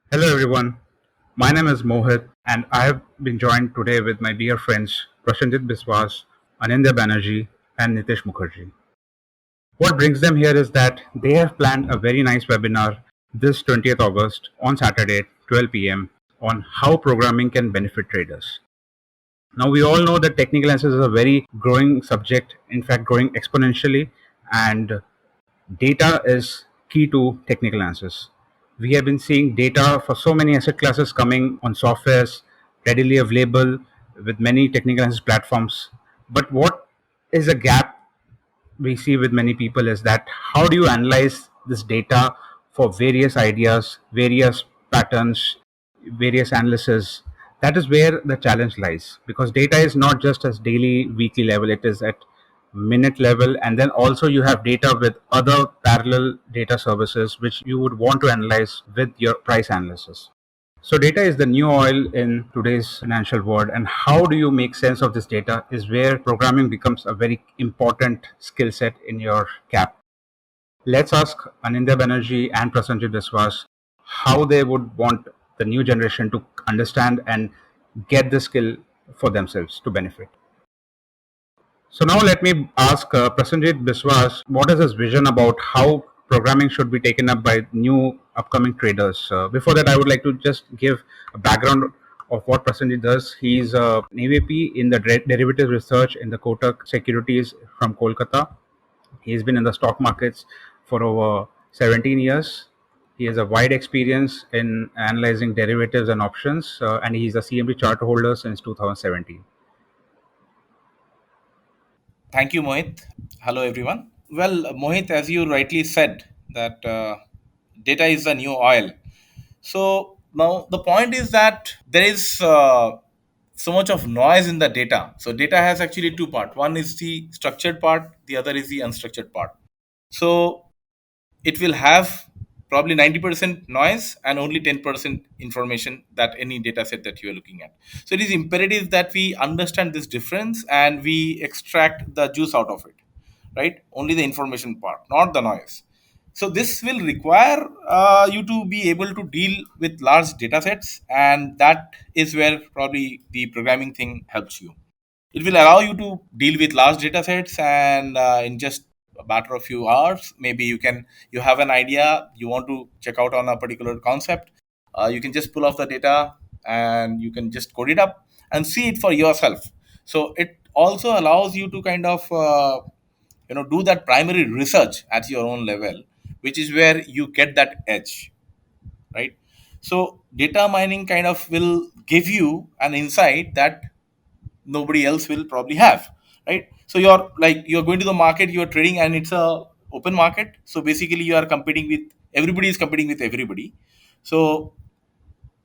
Hello everyone, my name is Mohit and I have been joined today with my dear friends Prashanjit Biswas, Anindya Banerjee and Nitish Mukherjee. What brings them here is that they have planned a very nice webinar this 20th August on Saturday 12 p.m. on how programming can benefit traders. Now we all know that technical analysis is a very growing subject, in fact growing exponentially, and data is key to technical analysis. We have been seeing data for so many asset classes coming on softwares, readily available with many technical analysis platforms. But what is a gap we see with many people is that how do you analyze this data for various ideas, various patterns, various analysis? That is where the challenge lies, because data is not just as daily, weekly level, it is at minute level, and then also you have data with other parallel data services which you would want to analyze with your price analysis. So data is the new oil in today's financial world, and how do you make sense of this data is where programming becomes a very important skill set in your cap. Let's ask Anindya Banerjee and Prasanjit Biswas how they would want the new generation to understand and get the skill for themselves to benefit. So now let me ask Prasanjit Biswas, what is his vision about how programming should be taken up by new upcoming traders? Before that, I would like to just give a background of what Prasanjit does. He's an AVP in the derivatives research in the Kotak Securities from Kolkata. He's been in the stock markets for over 17 years. He has a wide experience in analyzing derivatives and options, and he's a CMB charter holder since 2017. Thank you, Mohit. Hello, everyone. Well, Mohit, as you rightly said, that data is the new oil. So now the point is that there is so much of noise in the data. So data has actually two parts. One is the structured part, the other is the unstructured part. So it will have probably 90% noise and only 10% information that any data set that you are looking at. So it is imperative that we understand this difference and we extract the juice out of it, right? Only the information part, not the noise. So this will require you to be able to deal with large data sets, and that is where probably the programming thing helps you. It will allow you to deal with large data sets, and in just a matter of few hours, maybe you have an idea, you want to check out on a particular concept. You can just pull off the data and you can just code it up and see it for yourself. So it also allows you to kind of do that primary research at your own level, which is where you get that edge, right? So data mining kind of will give you an insight that nobody else will probably have, right? So you're going to the market, you're trading, and it's a open market. So basically you are competing with everybody, is competing with everybody. So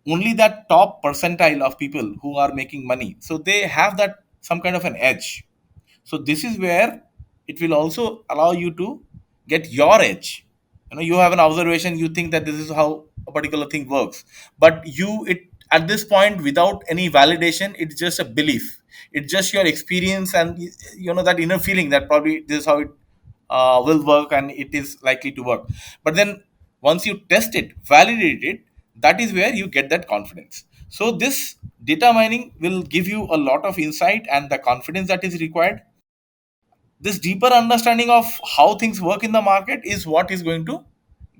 only that top percentile of people who are making money, so they have that some kind of an edge. So this is where it will also allow you to get your edge. You have an observation, you think that this is how a particular thing works, but you it at this point, without any validation, it's just a belief. It's just your experience, and that inner feeling that probably this is how it will work and it is likely to work. But then once you test it, validate it, that is where you get that confidence. So this data mining will give you a lot of insight and the confidence that is required. This deeper understanding of how things work in the market is what is going to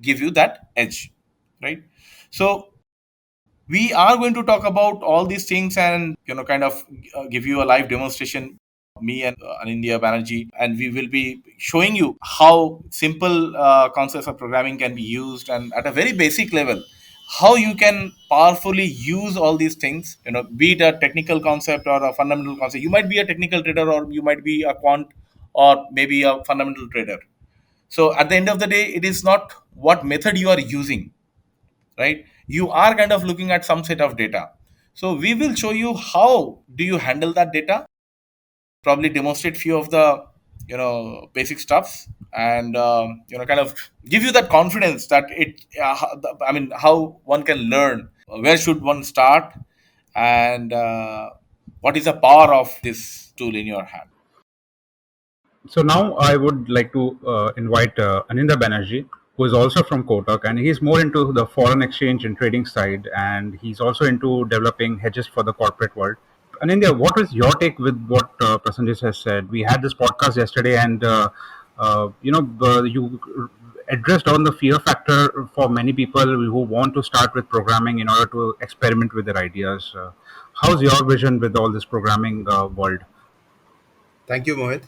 give you that edge, right? So we are going to talk about all these things and kind of give you a live demonstration, me and Anindya Banerjee, and we will be showing you how simple concepts of programming can be used, and at a very basic level how you can powerfully use all these things, be it a technical concept or a fundamental concept. You might be a technical trader, or you might be a quant, or maybe a fundamental trader. So at the end of the day, it is not what method you are using, right? You are kind of looking at some set of data. So we will show you how do you handle that data, probably demonstrate few of the basic stuffs, and kind of give you that confidence that I mean, how one can learn, where should one start, and what is the power of this tool in your hand. So now I would like to invite Anindya Banerjee. who is also from Kotak, and he's more into the foreign exchange and trading side, and he's also into developing hedges for the corporate world. Anindya, what is your take with what Prasanjit has said? We had this podcast yesterday, and you addressed on the fear factor for many people who want to start with programming in order to experiment with their ideas. How's your vision with all this programming world? Thank you, Mohit.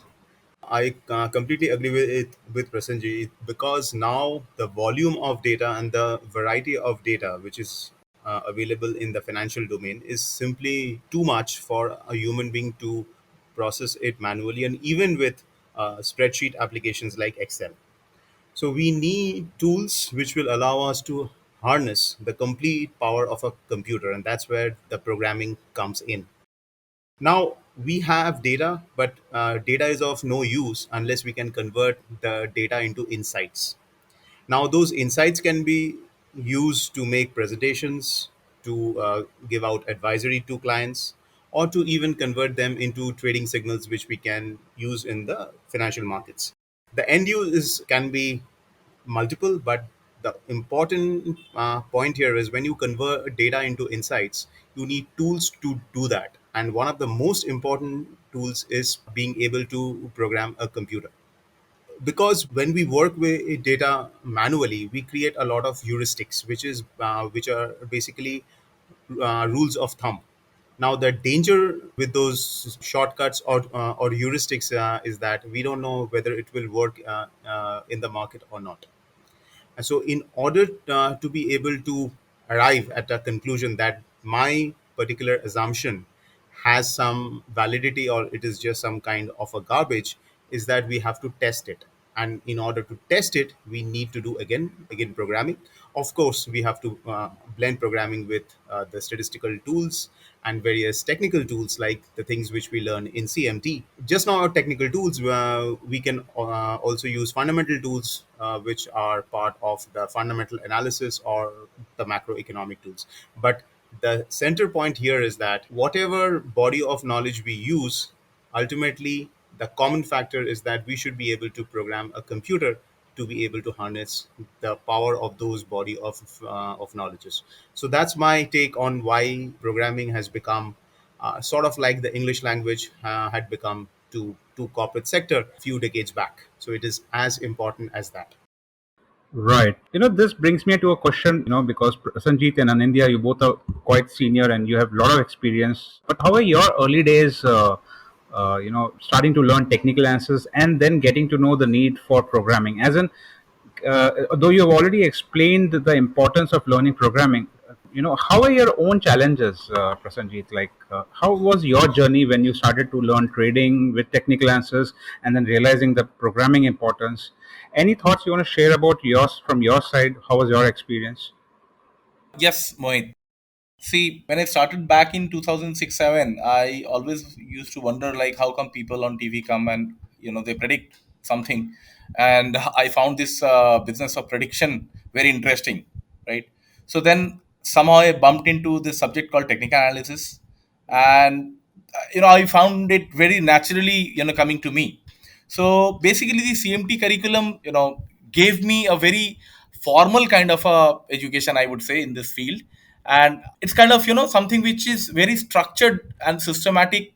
I completely agree with it with Prasenji because now the volume of data and the variety of data which is available in the financial domain is simply too much for a human being to process it manually, and even with spreadsheet applications like Excel. So we need tools which will allow us to harness the complete power of a computer, and that's where the programming comes in. Now we have data, but data is of no use unless we can convert the data into insights. Now those insights can be used to make presentations, to give out advisory to clients, or to even convert them into trading signals which we can use in the financial markets. The end use can be multiple, but the important point here is when you convert data into insights, you need tools to do that. And one of the most important tools is being able to program a computer. Because when we work with data manually, we create a lot of heuristics, which are basically rules of thumb. Now, the danger with those shortcuts or heuristics is that we don't know whether it will work in the market or not. And so, in order to be able to arrive at a conclusion that my particular assumption has some validity or it is just some kind of a garbage, is that we have to test it. And in order to test it, we need to do again programming. Of course, we have to blend programming with the statistical tools and various technical tools like the things which we learn in CMT. Just not technical tools, we can also use fundamental tools which are part of the fundamental analysis or the macroeconomic tools. But the center point here is that whatever body of knowledge we use, ultimately the common factor is that we should be able to program a computer to be able to harness the power of those body of knowledges. So that's my take on why programming has become sort of like the English language had become to corporate sector a few decades back. So it is as important as that. Right. This brings me to a question, because Sanjeet and Anindya, you both are quite senior and you have a lot of experience. But how are your early days, starting to learn technical answers and then getting to know the need for programming? As in, though you have already explained the importance of learning programming, how are your own challenges, Prasanjit? Like, how was your journey when you started to learn trading with technical answers and then realizing the programming importance? Any thoughts you want to share about yours from your side? How was your experience? Yes, Mohit. See, when I started back in 2006-7, I always used to wonder like how come people on TV come and they predict something, and I found this business of prediction very interesting, right? So then somehow I bumped into this subject called technical analysis, and I found it very naturally coming to me. So basically, the CMT curriculum gave me a very formal kind of a education, I would say, in this field, and it's kind of something which is very structured and systematic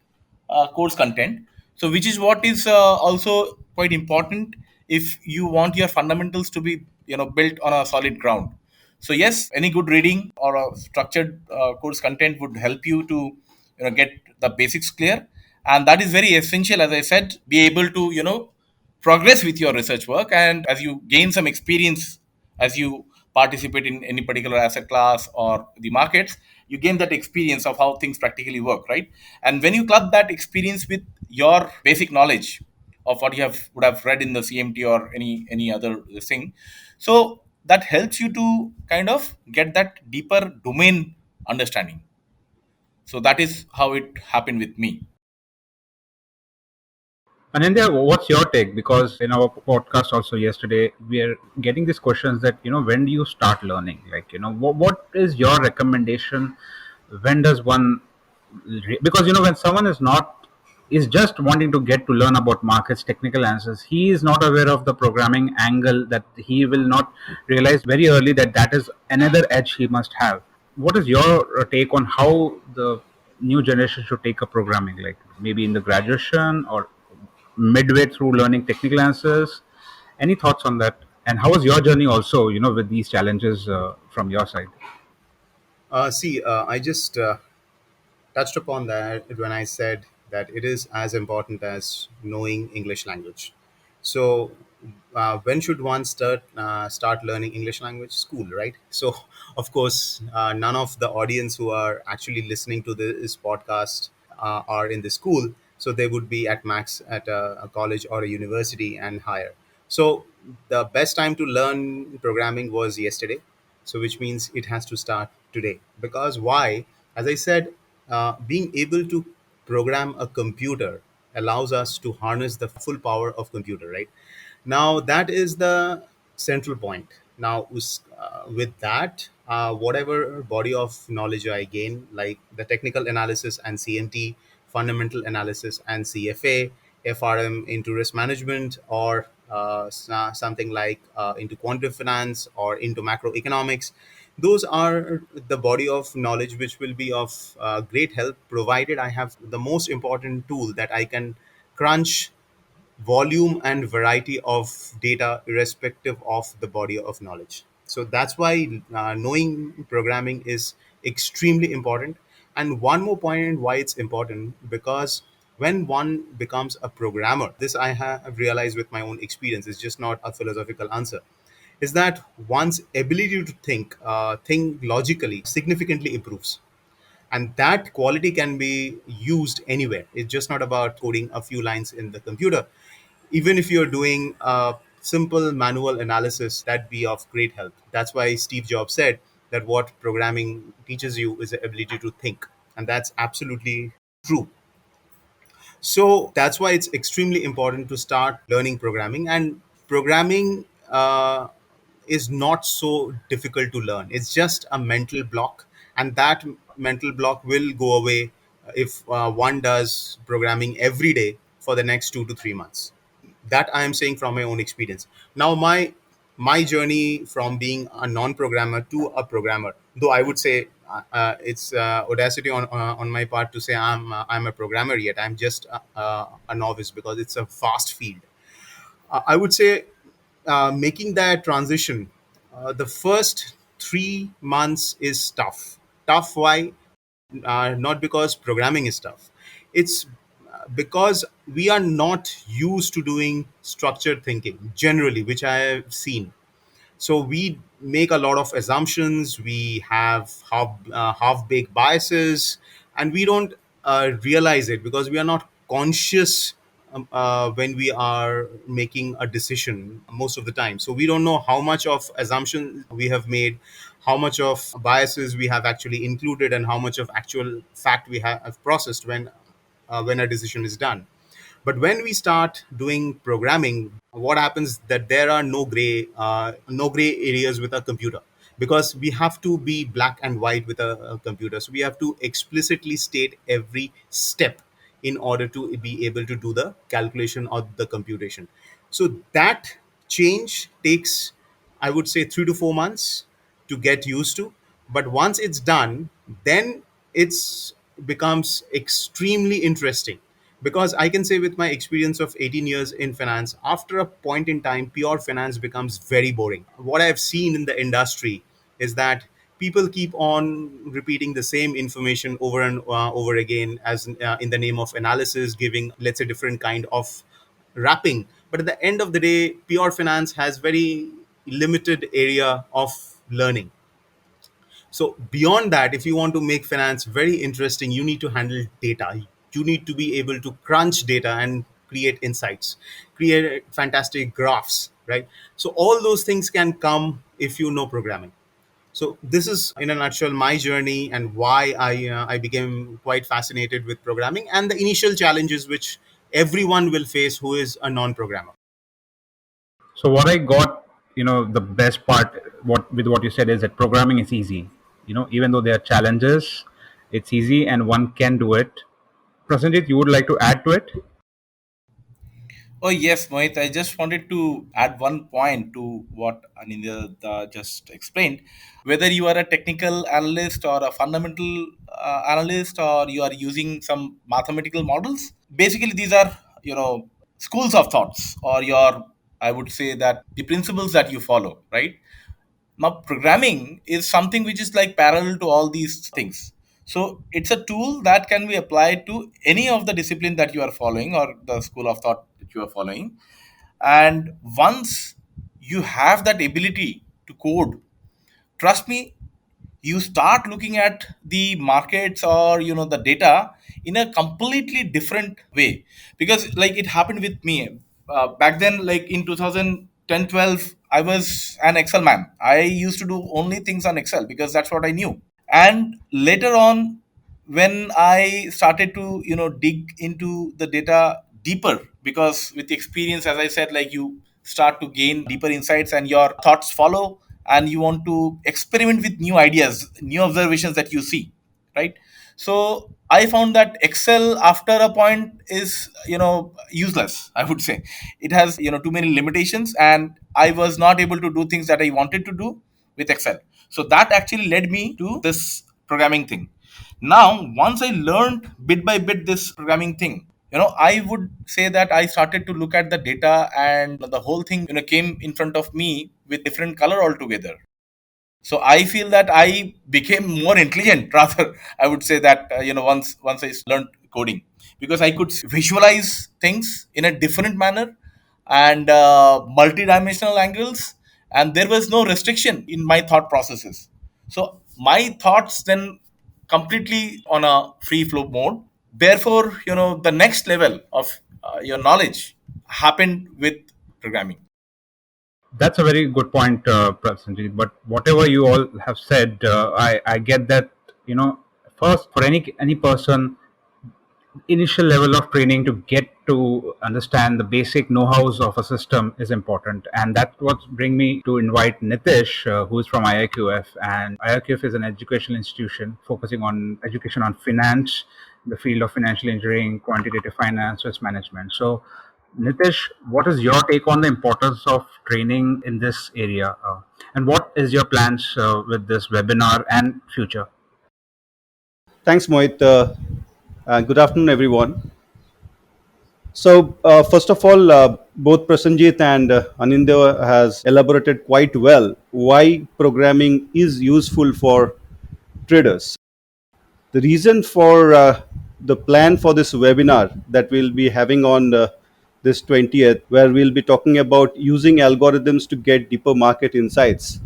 course content, so which is what is also quite important if you want your fundamentals to be built on a solid ground. So yes, any good reading or a structured course content would help you to get the basics clear, and that is very essential, as I said, be able to progress with your research work, and as you gain some experience, as you participate in any particular asset class or the markets, you gain that experience of how things practically work, right? And when you club that experience with your basic knowledge of what you have would have read in the CMT or any other thing, so that helps you to kind of get that deeper domain understanding. So that is how it happened with me. Anindya, what's your take? Because in our podcast also yesterday, we are getting these questions that, when do you start learning? Like, what is your recommendation? When does one, because, when someone is not is just wanting to get to learn about markets, technical answers. He is not aware of the programming angle, that he will not realize very early that that is another edge he must have. What is your take on how the new generation should take up programming? Like maybe in the graduation or midway through learning technical answers? Any thoughts on that? And how was your journey also, with these challenges from your side? I just touched upon that when I said that it is as important as knowing English language. So, when should one start learning English language? School, right? So, of course, none of the audience who are actually listening to this podcast are in the school, so they would be at max at a college or a university and higher. So, the best time to learn programming was yesterday, so which means it has to start today. Because why? As I said, being able to program a computer allows us to harness the full power of computer, right? Now that is the central point. Now with that, whatever body of knowledge I gain, like the technical analysis and CMT, fundamental analysis and CFA, FRM into risk management, or something like into quantitative finance or into macroeconomics, those are the body of knowledge which will be of great help, provided I have the most important tool that I can crunch volume and variety of data irrespective of the body of knowledge. So that's why knowing programming is extremely important. And one more point why it's important, because when one becomes a programmer, this I have realized with my own experience, is just not a philosophical answer, is that one's ability to think logically significantly improves, and that quality can be used anywhere. It's just not about coding a few lines in the computer. Even if you're doing a simple manual analysis, that be of great help. That's why Steve Jobs said that what programming teaches you is the ability to think, and that's absolutely true. So that's why it's extremely important to start learning programming. And programming is not so difficult to learn. It's just a mental block, and that mental block will go away if one does programming every day for the next 2 to 3 months. That I am saying from my own experience. Now, my journey from being a non-programmer to a programmer, though I would say it's audacity on my part to say I'm a programmer, yet I'm just a novice, because it's a fast field. I would say making that transition, the first 3 months is tough. Tough, why? Not because programming is tough. It's because we are not used to doing structured thinking generally, which I have seen. So we make a lot of assumptions. We have half baked biases, and we don't realize it because we are not conscious when we are making a decision most of the time. So we don't know how much of assumption we have made, how much of biases we have actually included, and how much of actual fact we have processed when a decision is done. But when we start doing programming, what happens that there are no gray areas with a computer, because we have to be black and white with a computer. So we have to explicitly state every step in order to be able to do the calculation or the computation. So that change takes, I would say, 3 to 4 months to get used to. But once it's done, then it's becomes extremely interesting, because I can say with my experience of 18 years in finance, after a point in time, pure finance becomes very boring. What I've seen in the industry is that people keep on repeating the same information over and over again, as in the name of analysis, giving, let's say, different kind of wrapping. But at the end of the day, pure finance has very limited area of learning. So beyond that, if you want to make finance very interesting, you need to handle data. You need to be able to crunch data and create insights, create fantastic graphs, right? So all those things can come if you know programming. So this is, in a nutshell, my journey and why I became quite fascinated with programming and the initial challenges which everyone will face who is a non-programmer. So what I got, the best part, what you said, is that programming is easy. Even though there are challenges, it's easy and one can do it. Prasenjit, you would like to add to it? Oh yes, Mohit. I just wanted to add one point to what Anindya just explained. Whether you are a technical analyst or a fundamental analyst, or you are using some mathematical models, basically these are schools of thoughts, or your, I would say that the principles that you follow, right? Now programming is something which is like parallel to all these things. So it's a tool that can be applied to any of the discipline that you are following, or the school of thought that you are following. And once you have that ability to code, trust me, you start looking at the markets, or the data in a completely different way. Because like it happened with me back then, like in 2010, 12, I was an Excel man. I used to do only things on Excel because that's what I knew. And later on, when I started to dig into the data deeper, because with the experience, as I said, like you start to gain deeper insights and your thoughts follow, and you want to experiment with new ideas, new observations that you see, right? So I found that Excel after a point is useless, I would say. It has too many limitations, and I was not able to do things that I wanted to do with Excel. So that actually led me to this programming thing. Now, once I learned bit by bit this programming thing, I would say that I started to look at the data, and the whole thing came in front of me with different color altogether. So I feel that I became more intelligent rather, I would say that once I learned coding, because I could visualize things in a different manner, and multi-dimensional angles, and there was no restriction in my thought processes. So my thoughts then completely on a free flow mode. Therefore, the next level of your knowledge happened with programming. That's a very good point, Prasenjit. But whatever you all have said, I get that, first, for any person, initial level of training to get to understand the basic know-hows of a system is important, and that's what bring me to invite Nitish, who is from IIQF. And IIQF is an educational institution focusing on education on finance, the field of financial engineering, quantitative finance, risk management. So Nitish, what is your take on the importance of training in this area, and what is your plans with this webinar and future? Thanks, Mohit. Good afternoon, everyone. First of all, both Prasenjit and Anindya has elaborated quite well why programming is useful for traders. The reason for the plan for this webinar that we'll be having on this 20th, where we'll be talking about using algorithms to get deeper market insights,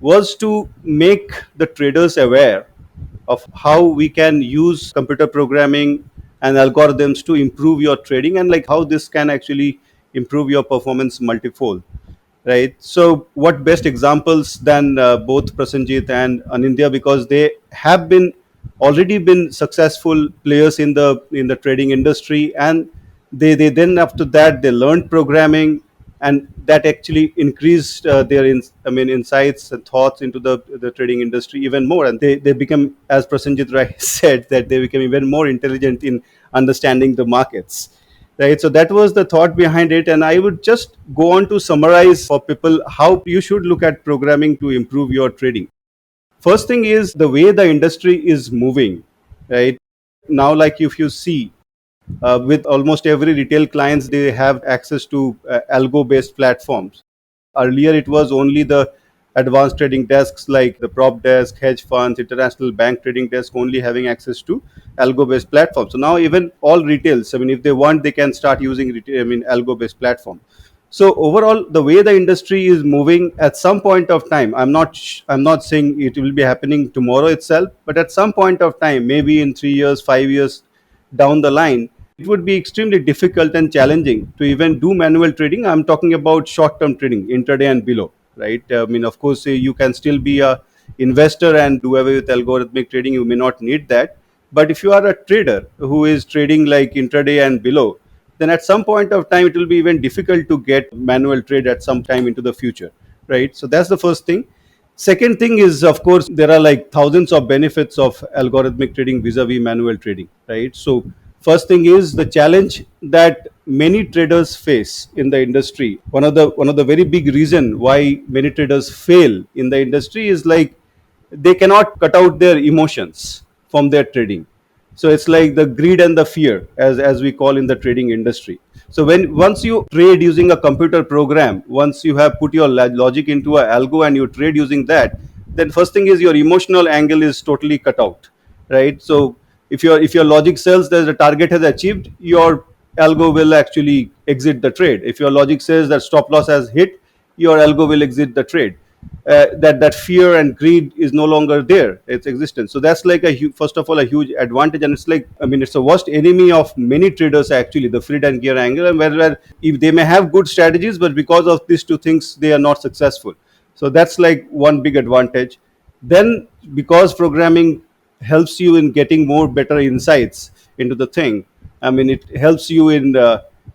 was to make the traders aware of how we can use computer programming and algorithms to improve your trading, and like how this can actually improve your performance multifold, right? So what best examples than both Prasenjit and Anindya, because they have been already been successful players in the trading industry, and they then after that they learned programming, and that actually increased I mean insights and thoughts into the trading industry even more, and they become, as Prasenjit right said, that they become even more intelligent in understanding the markets, right? So that was the thought behind it, and I would just go on to summarize for people how you should look at programming to improve your trading. First thing is the way the industry is moving, right? Now, like if you see, with almost every retail clients, they have access to algo based platforms. Earlier it was only the advanced trading desks like the prop desk, hedge funds, international bank trading desk only having access to algo based platforms. So now even all retails, I mean, if they want, they can start using algo based platform. So overall, the way the industry is moving, at some point of time, I'm not saying it will be happening tomorrow itself, but at some point of time, maybe in 3 years, 5 years down the line, it would be extremely difficult and challenging to even do manual trading. I'm talking about short-term trading, intraday and below, right? I mean, of course, you can still be a investor and do away with algorithmic trading. You may not need that, but if you are a trader who is trading like intraday and below, then at some point of time it will be even difficult to get manual trade at some time into the future, right? So that's the first thing. Second thing is, of course, there are like thousands of benefits of algorithmic trading vis-a-vis manual trading, right? So First thing is the challenge that many traders face in the industry. One of the very big reason why many traders fail in the industry is like they cannot cut out their emotions from their trading. So it's like the greed and the fear, as we call in the trading industry. So when once you trade using a computer program, once you have put your logic into a algo and you trade using that, then first thing is your emotional angle is totally cut out, right? So if your logic says that the target has achieved, your algo will actually exit the trade. If your logic says that stop loss has hit, your algo will exit the trade. That fear and greed is no longer there, its existence. So that's like first of all a huge advantage, and it's like, I mean, it's the worst enemy of many traders actually, the feed and gear angle, and where if they may have good strategies, but because of these two things they are not successful. So that's like one big advantage. Then because programming helps you in getting more better insights into the thing, I mean, it helps you in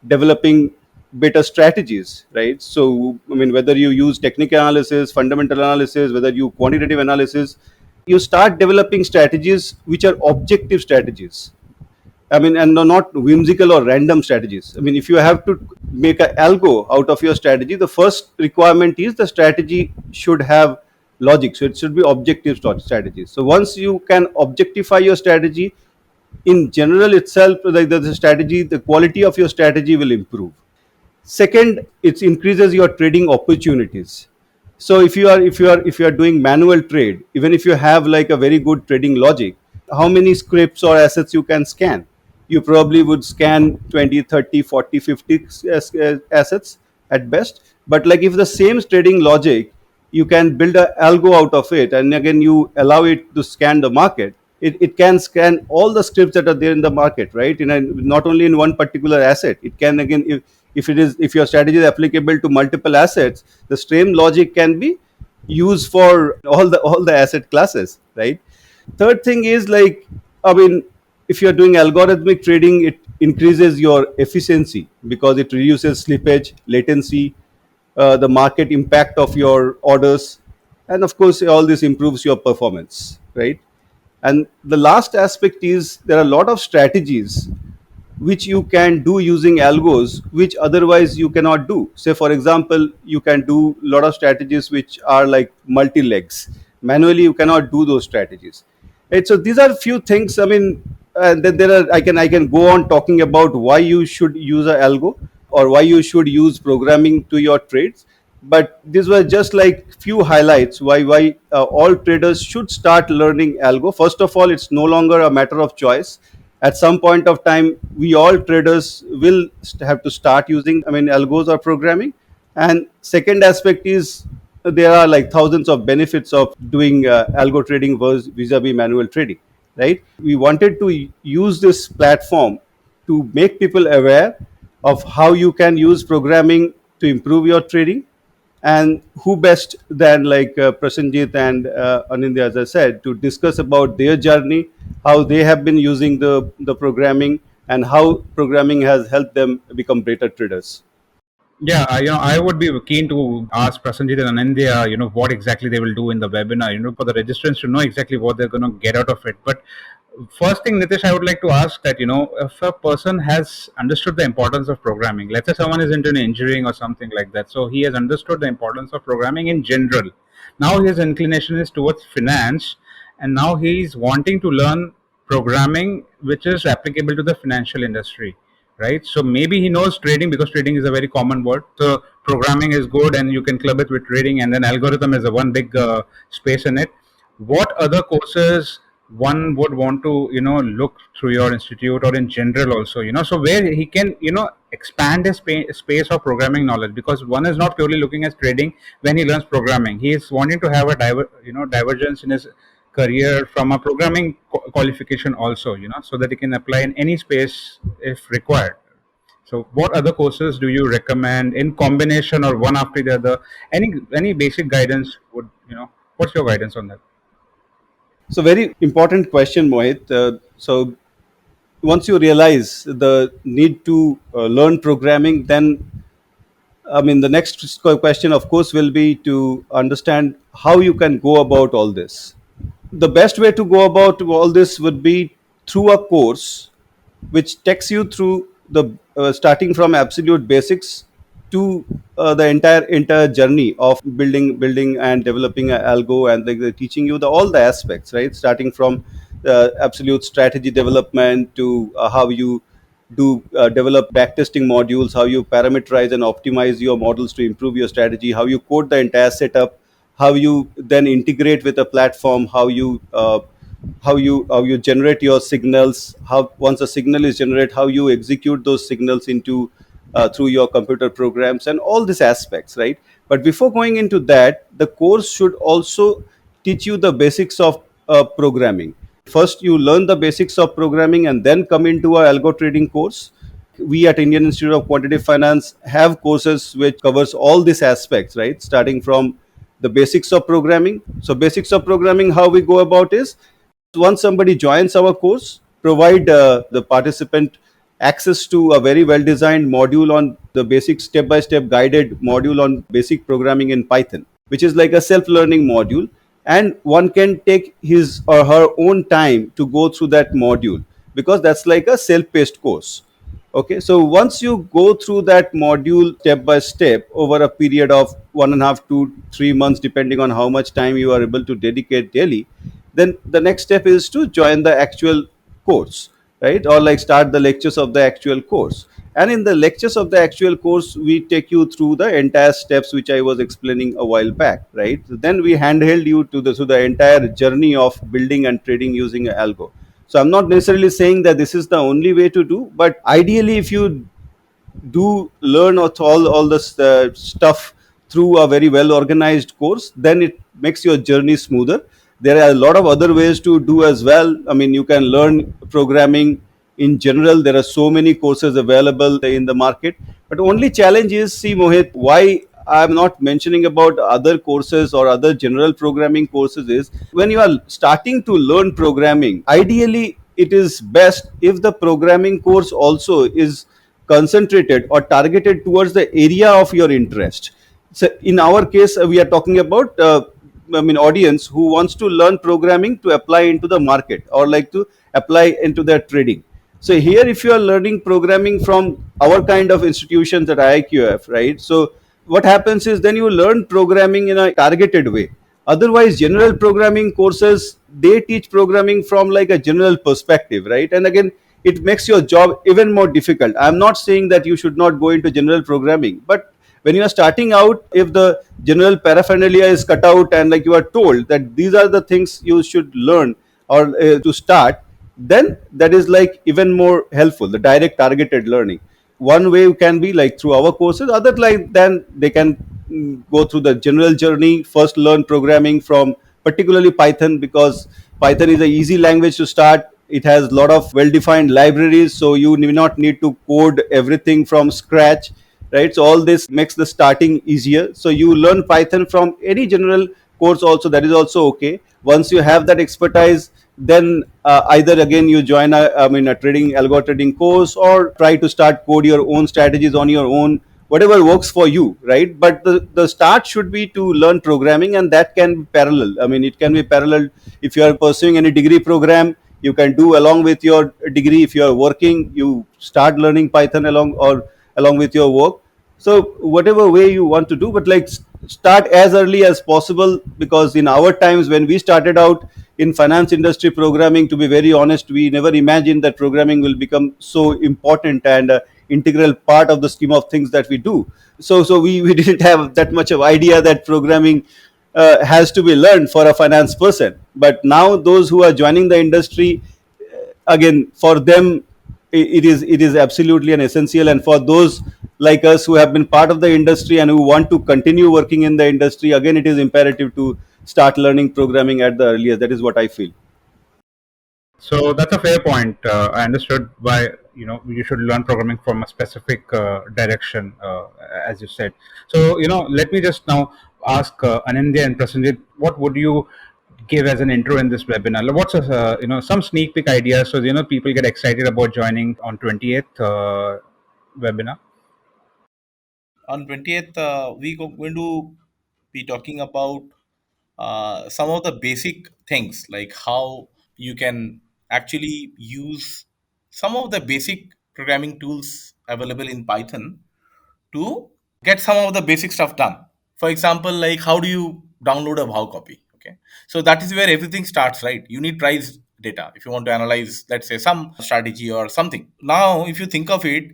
developing better strategies, right? So I mean, whether you use technical analysis, fundamental analysis, whether you quantitative analysis, you start developing strategies which are objective strategies. I mean, and not whimsical or random strategies. I mean, if you have to make an algo out of your strategy, the first requirement is the strategy should have logic. So it should be objective strategies. So once you can objectify your strategy, in general itself, like the strategy, the quality of your strategy will improve. Second, it increases your trading opportunities. So if you are doing manual trade, even if you have like a very good trading logic, how many scripts or assets you can scan? You probably would scan 20, 30, 40, 50 assets at best. But like if the same trading logic, you can build an algo out of it, and again you allow it to scan the market. It can scan all the scripts that are there in the market, right? Not only in one particular asset. It can again, if your strategy is applicable to multiple assets, the same logic can be used for all the asset classes, right? Third thing is like, I mean, if you're doing algorithmic trading, it increases your efficiency because it reduces slippage, latency, the market impact of your orders, and of course all this improves your performance, right? And the last aspect is there are a lot of strategies which you can do using algos which otherwise you cannot do. Say for example, you can do a lot of strategies which are like multi legs. Manually you cannot do those strategies, right? So these are few things. I mean, and then there are, I can go on talking about why you should use a algo or why you should use programming to your trades. But these were just like few highlights why all traders should start learning algo. First of all, it's no longer a matter of choice. At some point of time, we all traders will have to start using, I mean, algos or programming. And second aspect is there are like thousands of benefits of doing algo trading vis-a-vis manual trading, right? We wanted to use this platform to make people aware of how you can use programming to improve your trading. And who best than like Prasenjit and Anindya, as I said, to discuss about their journey, how they have been using the programming, and how programming has helped them become better traders. Yeah, I would be keen to ask Prasanjit and Anindya, what exactly they will do in the webinar, for the registrants to know exactly what they're going to get out of it. But first thing, Nitish, I would like to ask that, if a person has understood the importance of programming, let's say someone is into engineering or something like that, so he has understood the importance of programming in general. Now his inclination is towards finance, and now he's wanting to learn programming which is applicable to the financial industry, right? So maybe he knows trading because trading is a very common word. So programming is good, and you can club it with trading, and then algorithm is a one big space in it. What other courses one would want to look through your institute or in general also, so where he can expand his space of programming knowledge, because one is not purely looking at trading when he learns programming. He is wanting to have a divergence in his career from a programming qualification also, so that he can apply in any space if required. So what other courses do you recommend in combination or one after the other? Any basic guidance would, what's your guidance on that? So very important question, Mohit. So once you realize the need to learn programming, then I mean the next question, of course, will be to understand how you can go about all this. The best way to go about all this would be through a course which takes you through the starting from absolute basics to the entire journey of building and developing an algo, and like they're teaching you the all the aspects, right, starting from absolute strategy development to how you do develop backtesting modules, how you parameterize and optimize your models to improve your strategy, how you code the entire setup, how you then integrate with a platform, how you generate your signals, how once a signal is generated, how you execute those signals into through your computer programs and all these aspects, right? But before going into that, the course should also teach you the basics of programming. First you learn the basics of programming and then come into a algo trading course. We at Indian Institute of Quantitative Finance have courses which covers all these aspects, right, starting from the basics of programming. So basics of programming, how we go about is, once somebody joins our course, provide the participant access to a very well designed module on the basic step by step guided module on basic programming in Python, which is like a self learning module, and one can take his or her own time to go through that module, because that's like a self paced course. Okay, so once you go through that module step by step over a period of 1.5 to 3 months, depending on how much time you are able to dedicate daily, then the next step is to join the actual course, right? Or like start the lectures of the actual course. And in the lectures of the actual course, we take you through the entire steps which I was explaining a while back, right? So then we handheld you to the entire journey of building and trading using an algo. So I'm not necessarily saying that this is the only way to do, but ideally, if you do learn all this stuff through a very well organized course, then it makes your journey smoother. There are a lot of other ways to do as well. I mean, you can learn programming in general. There are so many courses available in the market, but only challenge is, see Mohit, why I'm not mentioning about other courses or other general programming courses is, when you are starting to learn programming, ideally it is best if the programming course also is concentrated or targeted towards the area of your interest. So in our case, we are talking about audience who wants to learn programming to apply into the market or like to apply into their trading. So here, if you are learning programming from our kind of institutions at IIQF, right? So what happens is, then you learn programming in a targeted way. Otherwise, general programming courses, they teach programming from like a general perspective, right? And again, it makes your job even more difficult. I'm not saying that you should not go into general programming, but when you are starting out, if the general paraphernalia is cut out and like you are told that these are the things you should learn or to start, then that is like even more helpful, the direct targeted learning. One way can be like through our courses, other like then they can go through the general journey, first learn programming from particularly Python, because Python is an easy language to start. It has a lot of well defined libraries, so you do not need to code everything from scratch, right? So all this makes the starting easier. So you learn Python from any general course also, that is also okay. Once you have that expertise, then either again you join a trading algo trading course, or try to start code your own strategies on your own, whatever works for you, right? But the start should be to learn programming, and that can be parallel. I mean, it can be parallel. If you are pursuing any degree program, you can do along with your degree. If you are working, you start learning Python along with your work. So whatever way you want to do, but like start as early as possible, because in our times when we started out in finance industry programming, to be very honest, we never imagined that programming will become so important and integral part of the scheme of things that we do. So we didn't have that much of idea that programming has to be learned for a finance person. But now those who are joining the industry, again, for them it is absolutely an essential. And for those like us who have been part of the industry and who want to continue working in the industry, again, it is imperative to start learning programming at the earliest. That is what I feel. So that's a fair point. I understood why you should learn programming from a specific direction, as you said. So let me just now ask Anindya and Prasenjit, what would you give as an intro in this webinar? What's some sneak peek ideas so people get excited about joining on 28th webinar? On 20th, going to be talking about some of the basic things, like how you can actually use some of the basic programming tools available in Python to get some of the basic stuff done. For example, like how do you download a Bhav copy? Okay, so that is where everything starts, right? You need price data if you want to analyze, let's say, some strategy or something. Now, if you think of it,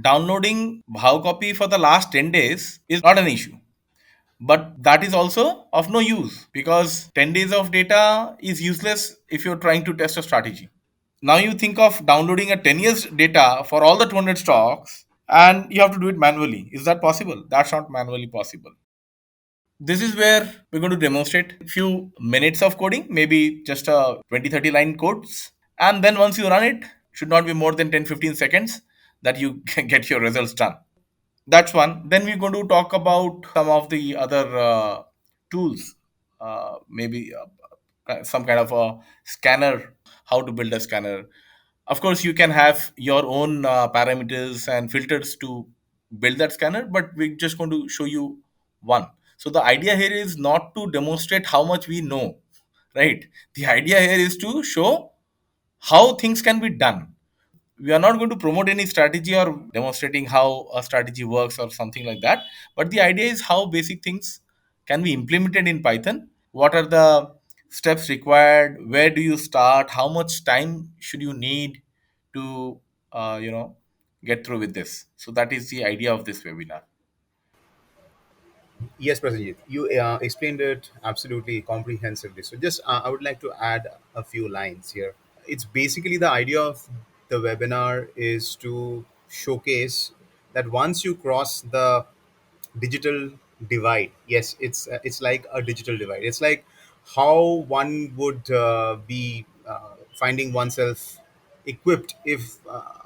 downloading Bhav copy for the last 10 days is not an issue. But that is also of no use because 10 days of data is useless if you're trying to test a strategy. Now you think of downloading a 10 years data for all the 200 stocks and you have to do it manually. Is that possible? That's not manually possible. This is where we're going to demonstrate a few minutes of coding, maybe just a 20-30 line codes. And then once you run it, should not be more than 10-15 seconds that you can get your results done. That's one. Then we're going to talk about some of the other tools, maybe some kind of a scanner, how to build a scanner. Of course, you can have your own parameters and filters to build that scanner, but we're just going to show you one. So the idea here is not to demonstrate how much we know, right? The idea here is to show how things can be done. We are not going to promote any strategy or demonstrating how a strategy works or something like that, but the idea is how basic things can be implemented in Python. What are the steps required? Where do you start? How much time should you need to uh, you know get through with this? So that is the idea of this webinar. Yes, Prasenjit, you explained it absolutely comprehensively. So, just I would like to add a few lines here. It's basically the idea of the webinar is to showcase that once you cross the digital divide, yes, it's like a digital divide. It's like how one would be finding oneself equipped if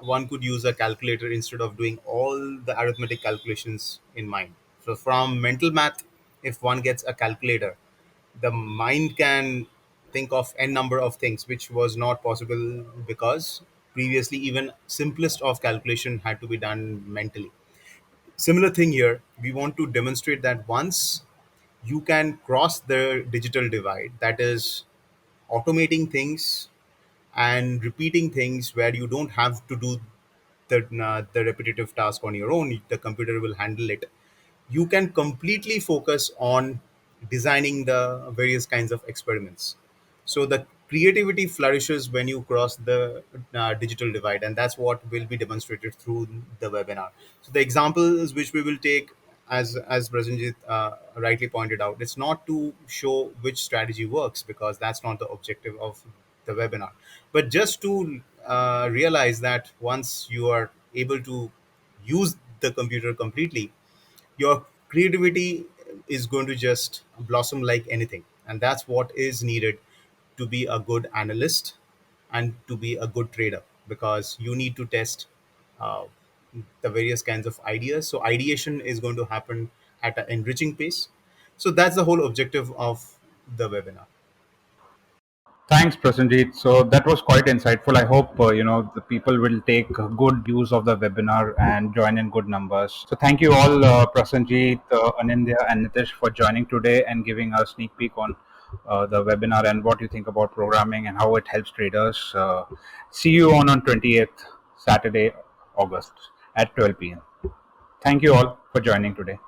one could use a calculator instead of doing all the arithmetic calculations in mind. So from mental math, if one gets a calculator, the mind can think of n number of things which was not possible because previously even simplest of calculation had to be done mentally. Similar thing here, we want to demonstrate that once you can cross the digital divide, that is automating things and repeating things where you don't have to do the repetitive task on your own, the computer will handle it. You can completely focus on designing the various kinds of experiments. So the creativity flourishes when you cross the digital divide, and that's what will be demonstrated through the webinar. So the examples which we will take, as Prasenjit rightly pointed out, it's not to show which strategy works because that's not the objective of the webinar, but just to realize that once you are able to use the computer completely, your creativity is going to just blossom like anything. And that's what is needed to be a good analyst and to be a good trader, because you need to test uh, the various kinds of ideas. So ideation is going to happen at an enriching pace. So that's the whole objective of the webinar. Thanks, Prasenjit. So that was quite insightful. I hope the people will take good use of the webinar and join in good numbers. So thank you all, Prasenjit, Anindya, and Nitish for joining today and giving a sneak peek on the webinar and what you think about programming and how it helps traders. See you on 28th Saturday, August at 12 p.m. Thank you all for joining today.